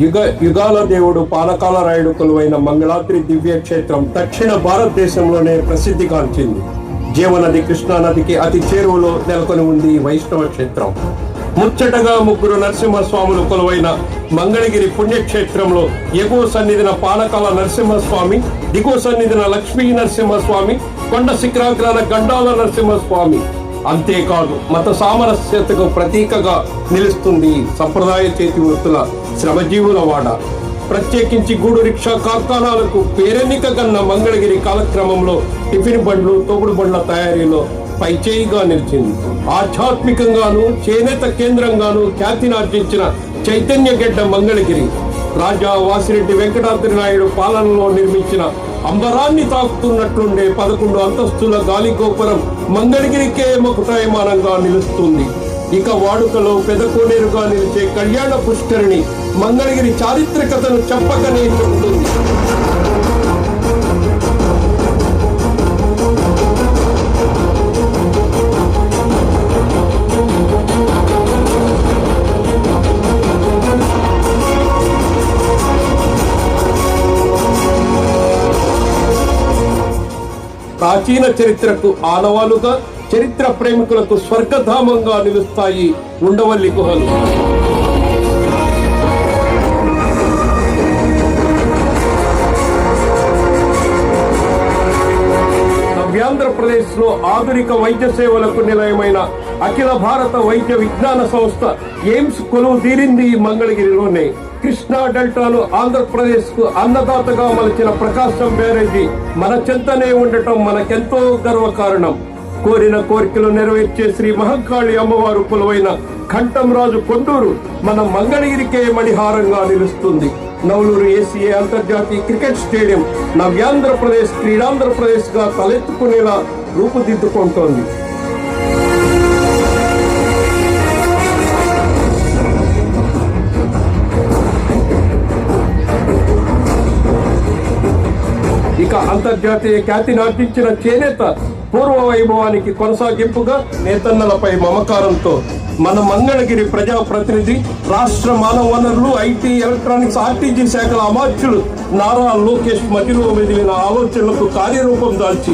యుగ యుగాల దేవుడు పానకాల రాయుడు కొలువైన మంగళాద్రి దివ్యక్షేత్రం దక్షిణ భారతదేశంలోనే ప్రసిద్ధిగాంచింది. జీవనది కృష్ణానదికి అతి చేరువలో నెలకొని ఉంది వైష్ణవ క్షేత్రం. ముచ్చటగా ముగ్గురు నరసింహస్వాములు కొలువైన మంగళగిరి పుణ్యక్షేత్రంలో ఎగువ సన్నిధిన పానకాల నరసింహస్వామి, దిగువ సన్నిధిన లక్ష్మీ నరసింహస్వామి, కొండ శిఖరాగ్రాన గండాల నరసింహస్వామి. అంతేకాదు మత సామరస్యతకు ప్రతీకగా నిలుస్తుంది సంప్రదాయ చేతి వృత్తుల శ్రమజీవుల వాడ. ప్రత్యేకించి గూడు రిక్షా కార్ఖానాలకు పేరెన్నిక కన్న మంగళగిరి కాలక్రమంలో టిఫిన్ బండ్లు, తోపుడు బండ్ల తయారీలో పైచేయిగా నిలిచింది. ఆధ్యాత్మికంగాను చేనేత కేంద్రంగాను ఖ్యాతినార్జించిన చైతన్యగడ్డ మంగళగిరి రాజా వాసిరెడ్డి వెంకటాద్రి నాయుడు పాలనలో నిర్మించిన అంబరాన్ని తాకుతున్నట్లుండే 11 అంతస్తుల గాలి గోపురం మంగళగిరికే ముకుటాయమానంగా నిలుస్తుంది. ఇక వాడుకలో పెదకోనేరుగా నిలిచే కళ్యాణ పుష్కరిణి మంగళగిరి చారిత్రకతను చెప్పకనే చెబుతుంది. ప్రాచీన చరిత్రకు ఆనవాలుగా, చరిత్ర ప్రేమికులకు స్వర్గధామంగా నిలుస్తాయి ఉండవల్లి గుహలు. నవ్యాంధ్రప్రదేశ్ లో ఆధునిక వైద్య సేవలకు నిలయమైన అఖిల భారత వైద్య విజ్ఞాన సంస్థ ఎయిమ్స్ కొలువు తీరింది మంగళగిరిలోనే. కృష్ణా డెల్టాను ఆంధ్రప్రదేశ్ కు అన్నదాతగా మలిచిన ప్రకాశం బ్యారేజీ మన చెంతనే ఉండటం మనకెంతో గర్వకారణం. కోరిన కోరికలు నెరవేర్చే శ్రీ మహంకాళి అమ్మవారు కొలువైన ఘంటంరాజు కొండూరు మన మంగళగిరికే మణిహారంగా నిలుస్తుంది. నవలూరు ఏసీఏ అంతర్జాతీయ క్రికెట్ స్టేడియం నవ్యాంధ్రప్రదేశ్ క్రీడాంధ్రప్రదేశ్ గా తలెత్తుకునేలా రూపుదిద్దుకుంటోంది. ఇక అంతర్జాతీయ ఖ్యాతినార్జించిన చేనేత పూర్వ వైభవానికి కొనసాగింపుగా నేతన్నలపై మమకారంతో మన మంగళగిరి ప్రజాప్రతినిధి, రాష్ట్ర మానవ వనరులు, ఐటీ, ఎలక్ట్రానిక్స్, ఆర్టీజీ శాఖల అమాత్యులు నారా లోకేష్ మధ్యలో మెదిలిన ఆలోచనలకు కార్యరూపం దాల్చి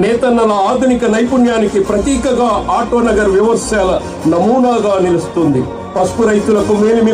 నేతన్నల ఆధునిక నైపుణ్యానికి ప్రతీకగా ఆటోనగర్ వ్యవసాయాల నమూనాగా నిలుస్తుంది. పసుపు రైతులకు మేలిమి